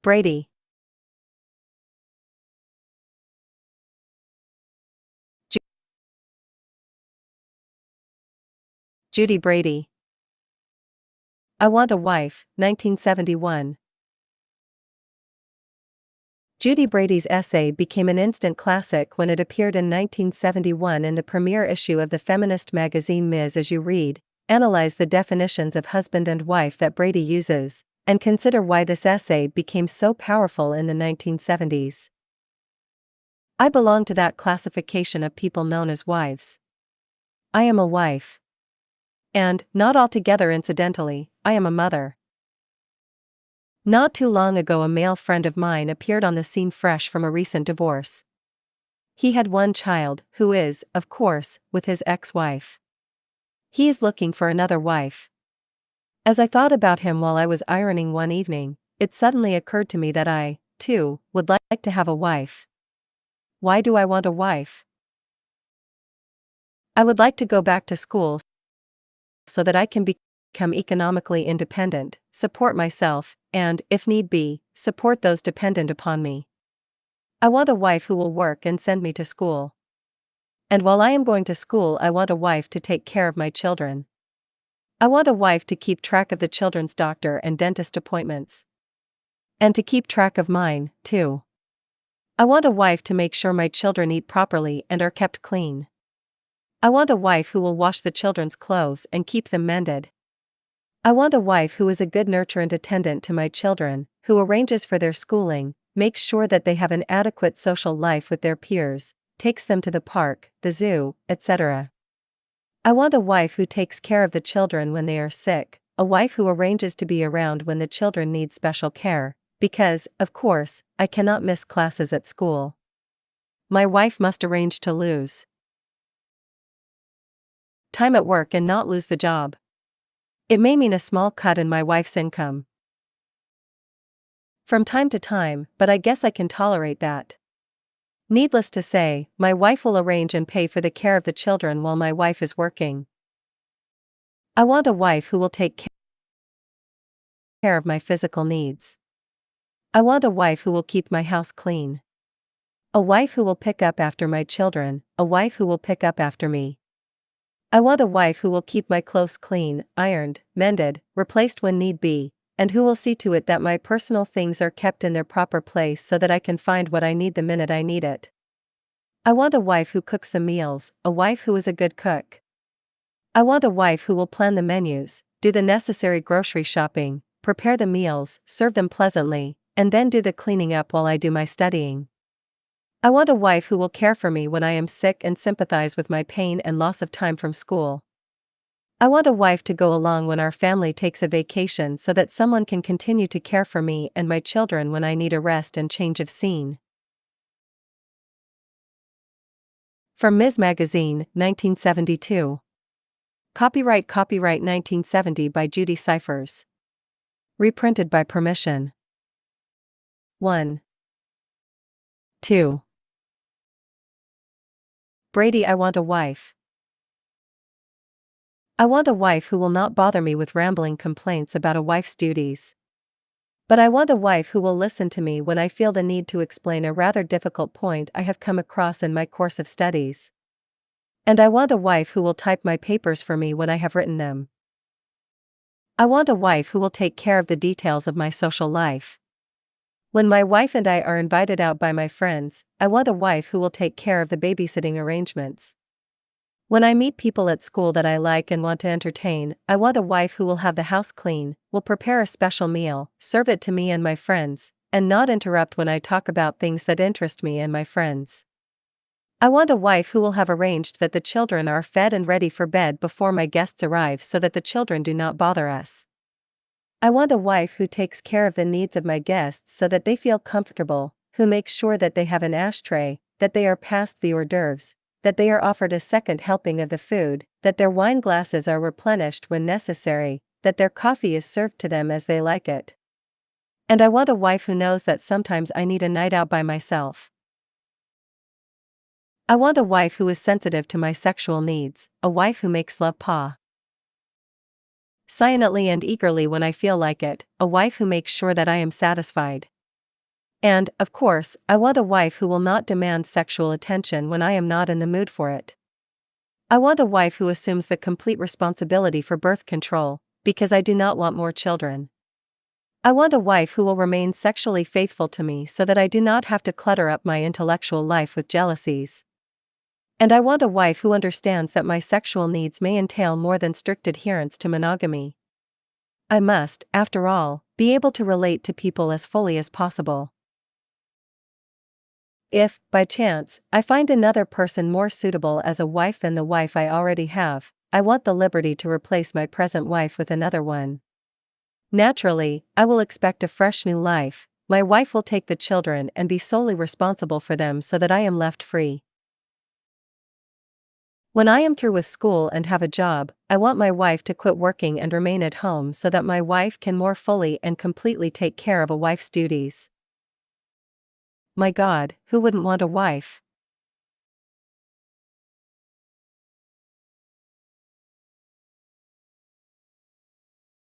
Brady. Ju- Judy Brady. I Want a Wife, 1971. Judy Brady's essay became an instant classic when it appeared in 1971 in the premiere issue of the feminist magazine Ms. As you read, analyze the definitions of husband and wife that Brady uses, and consider why this essay became so powerful in the 1970s. I belong to that classification of people known as wives. I am a wife. And, not altogether incidentally, I am a mother. Not too long ago a male friend of mine appeared on the scene fresh from a recent divorce. He had one child, who is, of course, with his ex-wife. He is looking for another wife. As I thought about him while I was ironing one evening, it suddenly occurred to me that I, too, would like to have a wife. Why do I want a wife? I would like to go back to school so that I can become economically independent, support myself, and, if need be, support those dependent upon me. I want a wife who will work and send me to school. And while I am going to school, I want a wife to take care of my children. I want a wife to keep track of the children's doctor and dentist appointments. And to keep track of mine, too. I want a wife to make sure my children eat properly and are kept clean. I want a wife who will wash the children's clothes and keep them mended. I want a wife who is a good nurture and attendant to my children, who arranges for their schooling, makes sure that they have an adequate social life with their peers, takes them to the park, the zoo, etc. I want a wife who takes care of the children when they are sick, a wife who arranges to be around when the children need special care, because, of course, I cannot miss classes at school. My wife must arrange to lose time at work and not lose the job. It may mean a small cut in my wife's income from time to time, but I guess I can tolerate that. Needless to say, my wife will arrange and pay for the care of the children while my wife is working. I want a wife who will take care of my physical needs. I want a wife who will keep my house clean. A wife who will pick up after my children, a wife who will pick up after me. I want a wife who will keep my clothes clean, ironed, mended, replaced when need be, and who will see to it that my personal things are kept in their proper place so that I can find what I need the minute I need it. I want a wife who cooks the meals, a wife who is a good cook. I want a wife who will plan the menus, do the necessary grocery shopping, prepare the meals, serve them pleasantly, and then do the cleaning up while I do my studying. I want a wife who will care for me when I am sick and sympathize with my pain and loss of time from school. I want a wife to go along when our family takes a vacation so that someone can continue to care for me and my children when I need a rest and change of scene. From Ms. Magazine, 1972. Copyright 1970 by Judy Cyphers. Reprinted by permission. 1. 2. Brady. I want a wife. I want a wife who will not bother me with rambling complaints about a wife's duties. But I want a wife who will listen to me when I feel the need to explain a rather difficult point I have come across in my course of studies. And I want a wife who will type my papers for me when I have written them. I want a wife who will take care of the details of my social life. When my wife and I are invited out by my friends, I want a wife who will take care of the babysitting arrangements. When I meet people at school that I like and want to entertain, I want a wife who will have the house clean, will prepare a special meal, serve it to me and my friends, and not interrupt when I talk about things that interest me and my friends. I want a wife who will have arranged that the children are fed and ready for bed before my guests arrive so that the children do not bother us. I want a wife who takes care of the needs of my guests so that they feel comfortable, who makes sure that they have an ashtray, that they are passed the hors d'oeuvres, that they are offered a second helping of the food, that their wine glasses are replenished when necessary, that their coffee is served to them as they like it. And I want a wife who knows that sometimes I need a night out by myself. I want a wife who is sensitive to my sexual needs, a wife who makes love silently and eagerly when I feel like it, a wife who makes sure that I am satisfied. And, of course, I want a wife who will not demand sexual attention when I am not in the mood for it. I want a wife who assumes the complete responsibility for birth control, because I do not want more children. I want a wife who will remain sexually faithful to me so that I do not have to clutter up my intellectual life with jealousies. And I want a wife who understands that my sexual needs may entail more than strict adherence to monogamy. I must, after all, be able to relate to people as fully as possible. If, by chance, I find another person more suitable as a wife than the wife I already have, I want the liberty to replace my present wife with another one. Naturally, I will expect a fresh new life. My wife will take the children and be solely responsible for them so that I am left free. When I am through with school and have a job, I want my wife to quit working and remain at home so that my wife can more fully and completely take care of a wife's duties. My God, who wouldn't want a wife?